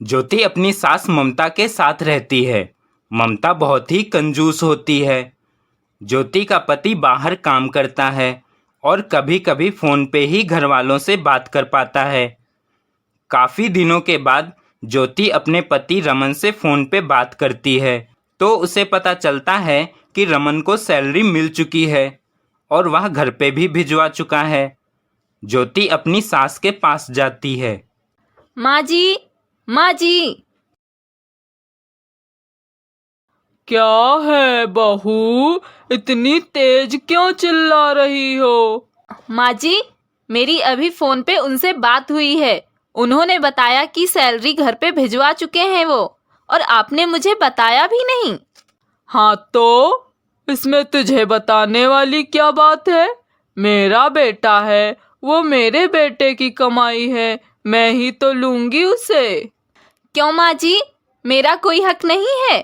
ज्योति अपनी सास ममता के साथ रहती है। ममता बहुत ही कंजूस होती है। ज्योति का पति बाहर काम करता है और कभी कभी फोन पे ही घर वालों से बात कर पाता है। काफी दिनों के बाद ज्योति अपने पति रमन से फोन पे बात करती है तो उसे पता चलता है कि रमन को सैलरी मिल चुकी है और वह घर पे भी भिजवा चुका है। ज्योति अपनी सास के पास जाती है। माँ जी, माँ जी। क्या है बहू, इतनी तेज क्यों चिल्ला रही हो? माँ जी, मेरी अभी फोन पे उनसे बात हुई है। उन्होंने बताया कि सैलरी घर पे भिजवा चुके हैं वो, और आपने मुझे बताया भी नहीं। हाँ तो इसमें तुझे बताने वाली क्या बात है? मेरा बेटा है, वो मेरे बेटे की कमाई है, मैं ही तो लूंगी उसे। क्यों माँ जी, मेरा कोई हक नहीं है?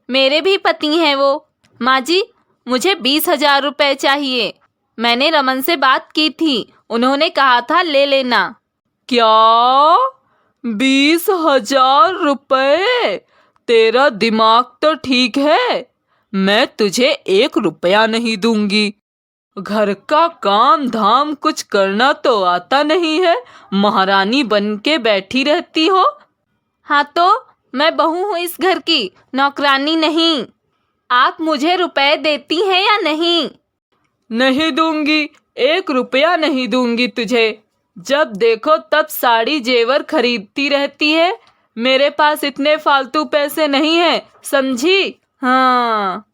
मेरे भी पति हैं वो। माँ जी, मुझे 20,000 रुपए चाहिए। मैंने रमन से बात की थी, उन्होंने कहा था ले लेना। क्या? 20,000 रुपए? तेरा दिमाग तो ठीक है, मैं तुझे 1 रुपया नहीं दूंगी। घर का काम धाम कुछ करना तो आता नहीं है, महारानी बन के बैठी रहती हो। हाँ तो मैं बहू हूँ इस घर की, नौकरानी नहीं। आप मुझे रुपए देती हैं या नहीं? नहीं दूंगी, 1 रुपया नहीं दूंगी तुझे। जब देखो तब साड़ी जेवर खरीदती रहती है। मेरे पास इतने फालतू पैसे नहीं है, समझी? हाँ।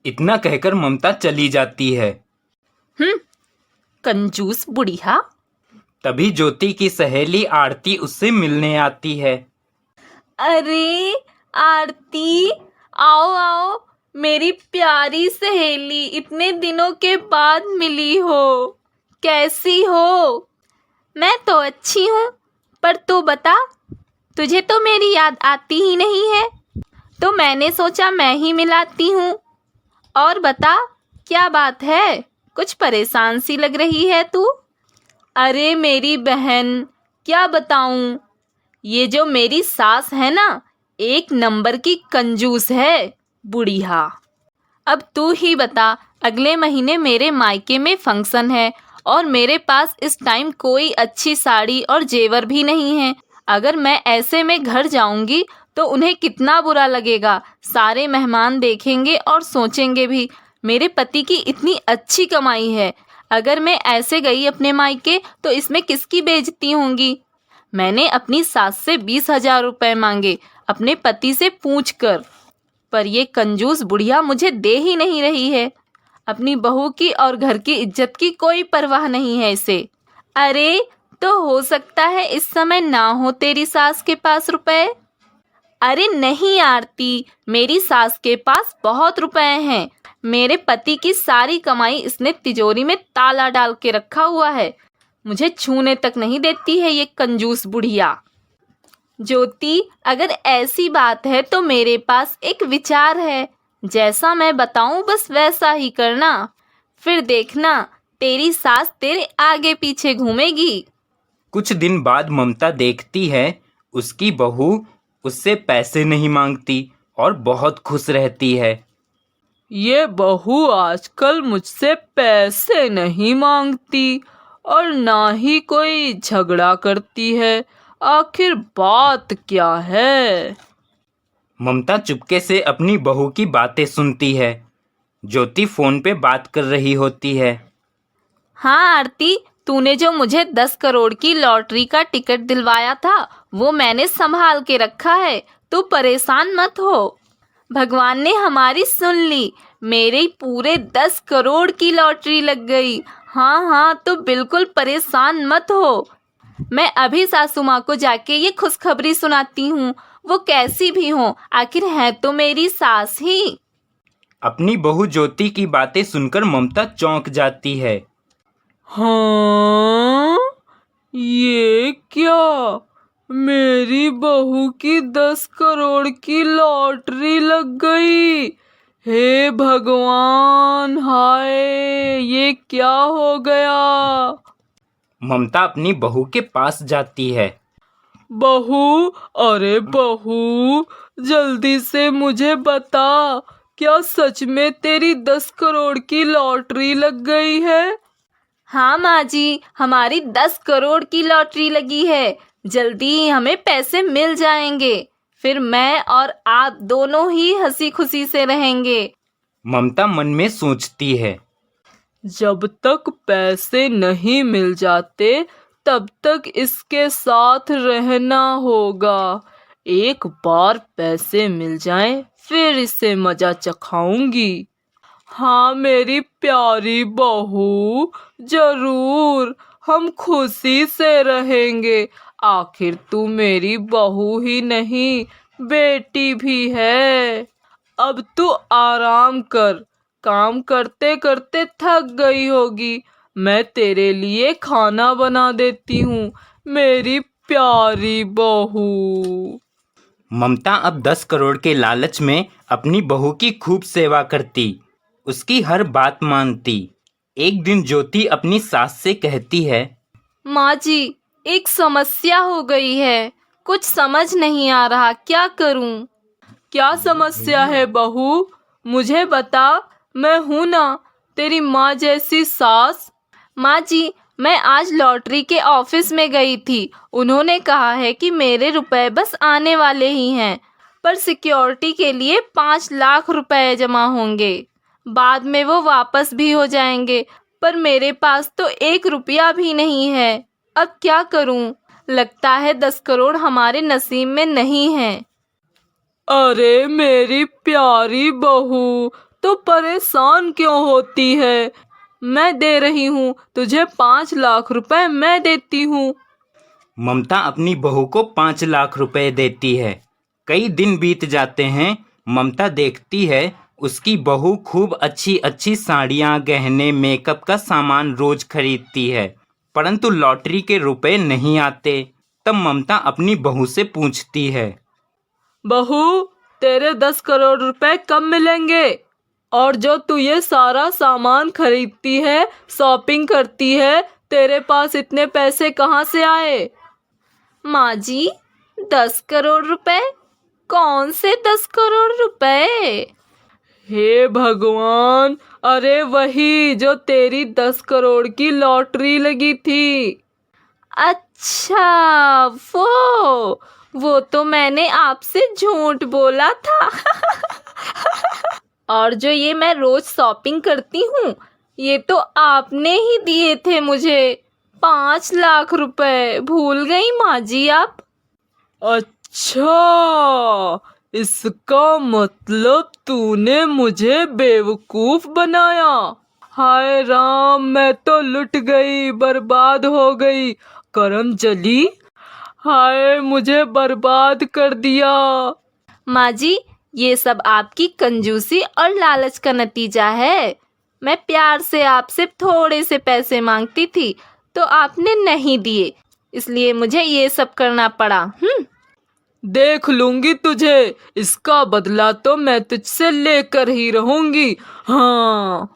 इतना कहकर ममता चली जाती है। कंजूस बुढ़िया। तभी ज्योति की सहेली आरती उससे मिलने आती है। अरे आरती, आओ आओ, मेरी प्यारी सहेली, इतने दिनों के बाद मिली हो। कैसी हो? मैं तो अच्छी हूँ, पर तू बता, तुझे तो मेरी याद आती ही नहीं है, तो मैंने सोचा मैं ही मिलाती हूँ। और बता, क्या बात है? कुछ परेशान सी लग रही है तू। अरे मेरी बहन, क्या बताऊँ, ये जो मेरी सास है ना, एक नंबर की कंजूस है, बुढ़िया। अब तू ही बता, अगले महीने मेरे मायके में फंक्शन है और मेरे पास इस टाइम कोई अच्छी साड़ी और जेवर भी नहीं है। अगर मैं ऐसे में घर जाऊंगी तो उन्हें कितना बुरा लगेगा। सारे मेहमान देखेंगे और सोचेंगे भी, मेरे पति की इतनी अच्छी कमाई है, अगर मैं ऐसे गई अपने मायके तो इसमें किसकी बेइज्जती होंगी। मैंने अपनी सास से 20,000 रुपए मांगे अपने पति से पूछ कर, पर ये कंजूस बुढ़िया मुझे दे ही नहीं रही है। अपनी बहू की और घर की इज्जत की कोई परवाह नहीं है इसे। अरे तो हो सकता है इस समय ना हो तेरी सास के पास रुपए। अरे नहीं आरती, मेरी सास के पास बहुत रुपए हैं। मेरे पति की सारी कमाई इसने तिजोरी में ताला डाल के रखा हुआ है, मुझे छूने तक नहीं देती है ये कंजूस बुढ़िया। ज्योति, अगर ऐसी बात है तो मेरे पास एक विचार है। जैसा मैं बताऊं बस वैसा ही करना, फिर देखना तेरी सास तेरे आगे पीछे घूमेगी। कुछ दिन बाद ममता देखती है उसकी बहू उससे पैसे नहीं मांगती और बहुत खुश रहती है। ये बहू आजकल मुझसे पैसे नहीं मांगती और ना ही कोई झगड़ा करती है, आखिर बात क्या है? ममता चुपके से अपनी बहू की बातें सुनती है। ज्योति फोन पे बात कर रही होती है। हाँ आरती, तूने जो मुझे 10 करोड़ की लॉटरी का टिकट दिलवाया था वो मैंने संभाल के रखा है, तू परेशान मत हो। भगवान ने हमारी सुन ली, मेरे पूरे 10 करोड़ की लॉटरी लग गई। हाँ हाँ, तो बिल्कुल परेशान मत हो। मैं अभी सासू माँ को जाके ये खुशखबरी सुनाती हूँ, वो कैसी भी हो, आखिर है तो मेरी सास ही। अपनी बहू ज्योति की बातें सुनकर ममता चौंक जाती है। हाँ, ये क्या? मेरी बहू की 10 करोड़ की लॉटरी लग गई। हे भगवान, हाय, ये क्या हो गया? ममता अपनी बहू के पास जाती है। बहू, अरे बहू, जल्दी से मुझे बता, क्या सच में तेरी 10 करोड़ की लॉटरी लग गई है? हाँ माँ जी, हमारी 10 करोड़ की लॉटरी लगी है। जल्दी ही हमें पैसे मिल जाएंगे, फिर मैं और आप दोनों ही हंसी खुशी से रहेंगे। ममता मन में सोचती है। जब तक पैसे नहीं मिल जाते तब तक इसके साथ रहना होगा। एक बार पैसे मिल जाएं, फिर इसे मजा चखाऊंगी। हाँ मेरी प्यारी बहू, जरूर हम खुशी से रहेंगे। आखिर तू मेरी बहू ही नहीं, बेटी भी है। अब तू आराम कर, काम करते करते थक गई होगी। मैं तेरे लिए खाना बना देती हूँ, मेरी प्यारी बहू। ममता अब 10 करोड़ के लालच में अपनी बहू की खूब सेवा करती, उसकी हर बात मानती। एक दिन ज्योति अपनी सास से कहती है। माँ जी, एक समस्या हो गई है, कुछ समझ नहीं आ रहा, क्या करूँ? क्या समस्या है बहू? मुझे बता, मैं हूं ना, तेरी माँ जैसी सास। माँ जी, मैं आज लॉटरी के ऑफिस में गई थी। उन्होंने कहा है कि मेरे रुपए बस आने वाले ही हैं, पर सिक्योरिटी के लिए 5 लाख रुपए जमा होंगे। बाद में वो वापस भी हो जाएंगे, पर मेरे पास तो 1 रुपया भी नहीं है। अब क्या करूं? लगता है 10 करोड़ हमारे नसीब में नहीं है। अरे मेरी प्यारी बहू, तो परेशान क्यों होती है? मैं दे रही हूँ तुझे 5 लाख रुपए, मैं देती हूँ। ममता अपनी बहू को 5 लाख रुपए देती है। कई दिन बीत जाते हैं। ममता देखती है उसकी बहू खूब अच्छी अच्छी साड़ियाँ, गहने, मेकअप का सामान रोज खरीदती है, परंतु लॉटरी के रुपए नहीं आते। तब ममता अपनी बहू से पूछती है। बहू, तेरे 10 करोड़ रुपए कब मिलेंगे? और जो तू ये सारा सामान खरीदती है, शॉपिंग करती है, तेरे पास इतने पैसे कहाँ से आए? माँ जी, 10 करोड़ रुपए? कौन से 10 करोड़ रुपए? हे भगवान, अरे वही जो तेरी 10 करोड़ की लॉटरी लगी थी। अच्छा, वो तो मैंने आपसे झूठ बोला था। और जो ये मैं रोज शॉपिंग करती हूँ, ये तो आपने ही दिए थे मुझे। 5 लाख रुपए भूल गई माँ जी आप? अच्छा, इसका मतलब तूने मुझे बेवकूफ बनाया। हाय राम, मैं तो लुट गई, बर्बाद हो गई। करम जली, हाय मुझे बर्बाद कर दिया। माँ जी, ये सब आपकी कंजूसी और लालच का नतीजा है। मैं प्यार से आपसे थोड़े से पैसे मांगती थी, तो आपने नहीं दिए, इसलिए मुझे ये सब करना पड़ा। देख लूंगी तुझे, इसका बदला तो मैं तुझसे लेकर ही रहूंगी। हाँ।